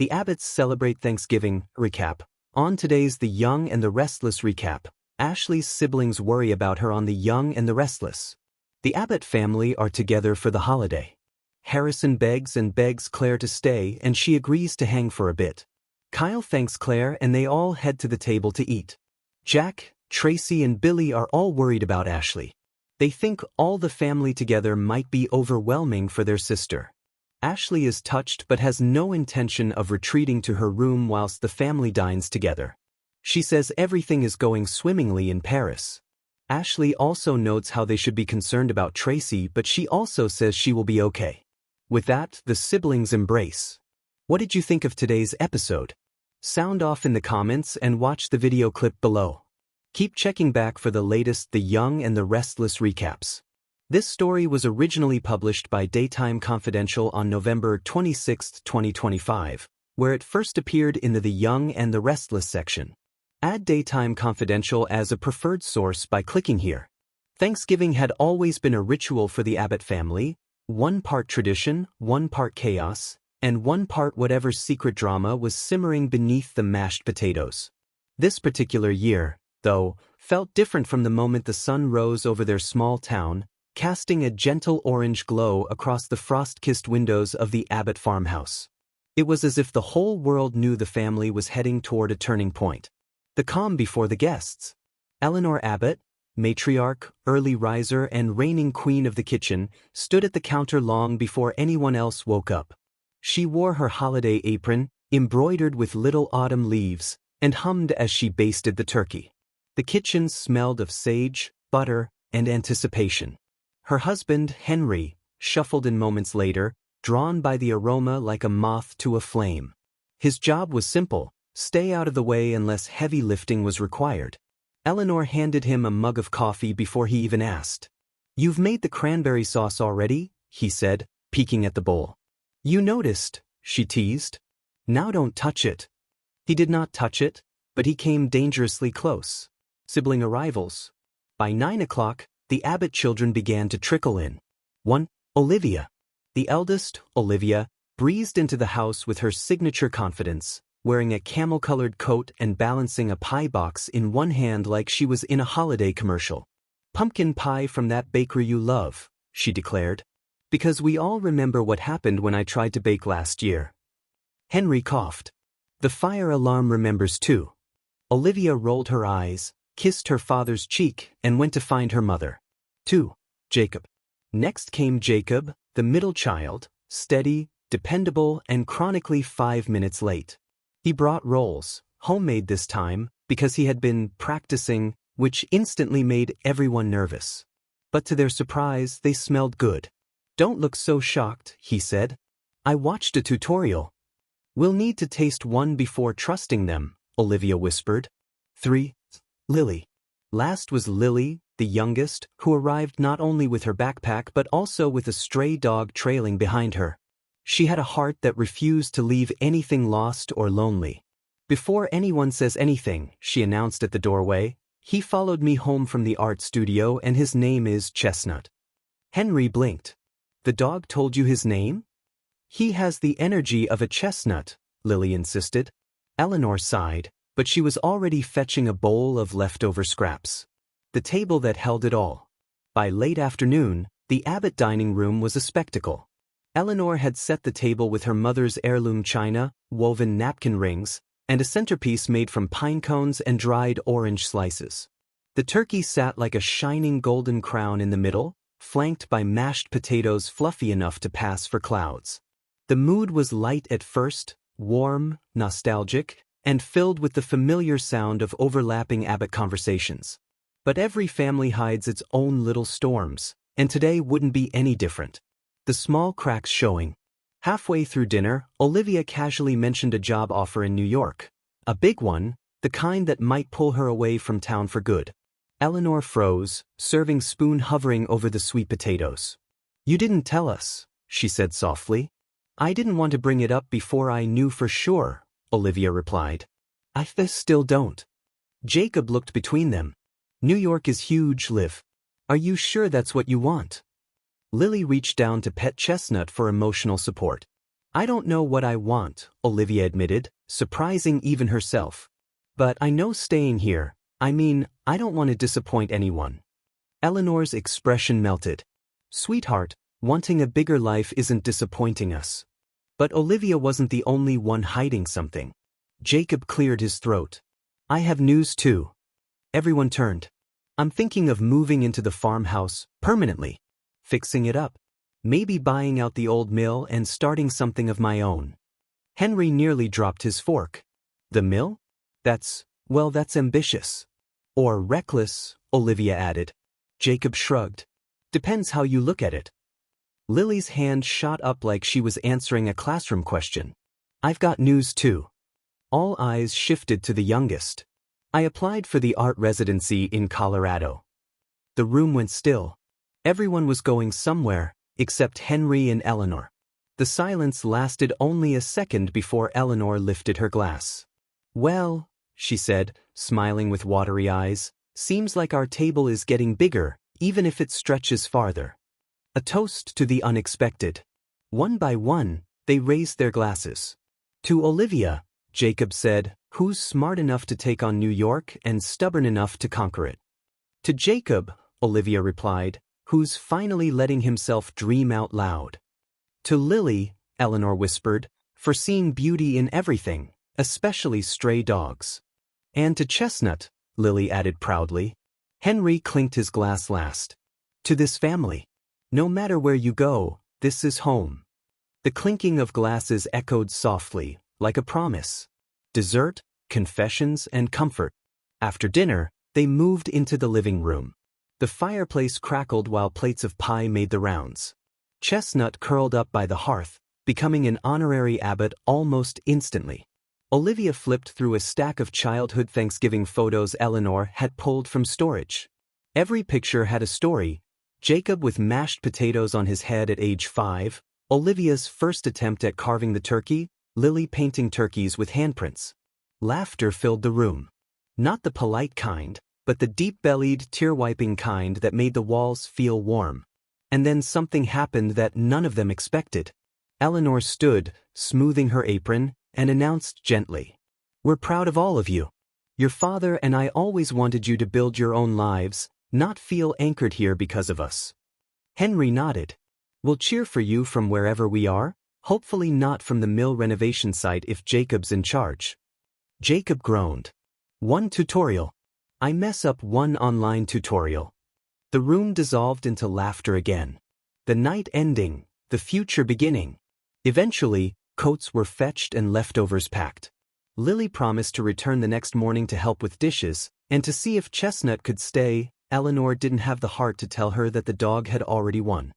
The Abbotts celebrate Thanksgiving recap. On today's The Young and the Restless recap, Ashley's siblings worry about her on The Young and the Restless. The Abbott family are together for the holiday. Harrison begs Claire to stay, and she agrees to hang for a bit. Kyle thanks Claire and they all head to the table to eat. Jack, Tracy and Billy are all worried about Ashley. They think all the family together might be overwhelming for their sister. Ashley is touched but has no intention of retreating to her room whilst the family dines together. She says everything is going swimmingly in Paris. Ashley also notes how they should be concerned about Tracy, but she also says she will be okay. With that, the siblings embrace. What did you think of today's episode? Sound off in the comments and watch the video clip below. Keep checking back for the latest The Young and the Restless recaps. This story was originally published by Daytime Confidential on November 26, 2025, where it first appeared in the Young and the Restless section. Add Daytime Confidential as a preferred source by clicking here. Thanksgiving had always been a ritual for the Abbott family, one part tradition, one part chaos, and one part whatever secret drama was simmering beneath the mashed potatoes. This particular year, though, felt different from the moment the sun rose over their small town, casting a gentle orange glow across the frost-kissed windows of the Abbott farmhouse. It was as if the whole world knew the family was heading toward a turning point. The calm before the guests. Eleanor Abbott, matriarch, early riser and reigning queen of the kitchen, stood at the counter long before anyone else woke up. She wore her holiday apron, embroidered with little autumn leaves, and hummed as she basted the turkey. The kitchen smelled of sage, butter, and anticipation. Her husband, Henry, shuffled in moments later, drawn by the aroma like a moth to a flame. His job was simple: stay out of the way unless heavy lifting was required. Eleanor handed him a mug of coffee before he even asked. "You've made the cranberry sauce already?" he said, peeking at the bowl. "You noticed," she teased. "Now don't touch it." He did not touch it, but he came dangerously close. Sibling arrivals. By 9 o'clock, the Abbott children began to trickle in. 1. Olivia. The eldest, Olivia, breezed into the house with her signature confidence, wearing a camel-colored coat and balancing a pie box in one hand like she was in a holiday commercial. "Pumpkin pie from that bakery you love," she declared. "Because we all remember what happened when I tried to bake last year." Henry coughed. "The fire alarm remembers too." Olivia rolled her eyes, kissed her father's cheek, and went to find her mother. 2. Jacob. Next came Jacob, the middle child, steady, dependable, and chronically 5 minutes late. He brought rolls, homemade this time, because he had been practicing, which instantly made everyone nervous. But to their surprise, they smelled good. "Don't look so shocked," he said. "I watched a tutorial." "We'll need to taste one before trusting them," Olivia whispered. 3. Lily. Last was Lily, the youngest, who arrived not only with her backpack but also with a stray dog trailing behind her. She had a heart that refused to leave anything lost or lonely. "Before anyone says anything," she announced at the doorway, "he followed me home from the art studio and his name is Chestnut." Henry blinked. "The dog told you his name?" "He has the energy of a chestnut," Lily insisted. Eleanor sighed, but she was already fetching a bowl of leftover scraps. The table that held it all. By late afternoon, the Abbott dining room was a spectacle. Eleanor had set the table with her mother's heirloom china, woven napkin rings, and a centerpiece made from pine cones and dried orange slices. The turkey sat like a shining golden crown in the middle, flanked by mashed potatoes fluffy enough to pass for clouds. The mood was light at first, warm, nostalgic, and filled with the familiar sound of overlapping Abbott conversations. But every family hides its own little storms, and today wouldn't be any different. The small cracks showing. Halfway through dinner, Olivia casually mentioned a job offer in New York. A big one, the kind that might pull her away from town for good. Eleanor froze, serving spoon hovering over the sweet potatoes. "You didn't tell us," she said softly. "I didn't want to bring it up before I knew for sure," Olivia replied. "I still don't." Jacob looked between them. "New York is huge, Liv. Are you sure that's what you want?" Lily reached down to pet Chestnut for emotional support. I don't know what I want, Olivia admitted, surprising even herself. But I know staying here, I mean, I don't want to disappoint anyone. Eleanor's expression melted. Sweetheart, wanting a bigger life isn't disappointing us. But Olivia wasn't the only one hiding something. Jacob cleared his throat. I have news too. Everyone turned. I'm thinking of moving into the farmhouse, permanently. Fixing it up. Maybe buying out the old mill and starting something of my own. Henry nearly dropped his fork. The mill? That's ambitious. Or reckless, Olivia added. Jacob shrugged. Depends how you look at it. Lily's hand shot up like she was answering a classroom question. I've got news too. All eyes shifted to the youngest. I applied for the art residency in Colorado. The room went still. Everyone was going somewhere, except Henry and Eleanor. The silence lasted only a second before Eleanor lifted her glass. Well, she said, smiling with watery eyes, seems like our table is getting bigger, even if it stretches farther. A toast to the unexpected. One by one, they raised their glasses. To Olivia, Jacob said, who's smart enough to take on New York and stubborn enough to conquer it. To Jacob, Olivia replied, who's finally letting himself dream out loud. To Lily, Eleanor whispered, for seeing beauty in everything, especially stray dogs. And to Chestnut, Lily added proudly. Henry clinked his glass last. To this family. No matter where you go, this is home. The clinking of glasses echoed softly, like a promise. Dessert, confessions, and comfort. After dinner, they moved into the living room. The fireplace crackled while plates of pie made the rounds. Chestnut curled up by the hearth, becoming an honorary Abbott almost instantly. Olivia flipped through a stack of childhood Thanksgiving photos Eleanor had pulled from storage. Every picture had a story. Jacob with mashed potatoes on his head at age 5, Olivia's first attempt at carving the turkey, Lily painting turkeys with handprints. Laughter filled the room. Not the polite kind, but the deep-bellied, tear-wiping kind that made the walls feel warm. And then something happened that none of them expected. Eleanor stood, smoothing her apron, and announced gently, "We're proud of all of you. Your father and I always wanted you to build your own lives, not feel anchored here because of us." Henry nodded. "We'll cheer for you from wherever we are, hopefully not from the mill renovation site if Jacob's in charge." Jacob groaned. "One tutorial. I mess up one online tutorial." The room dissolved into laughter again. The night ending, the future beginning. Eventually, coats were fetched and leftovers packed. Lily promised to return the next morning to help with dishes, and to see if Chestnut could stay. Eleanor didn't have the heart to tell her that the dog had already won.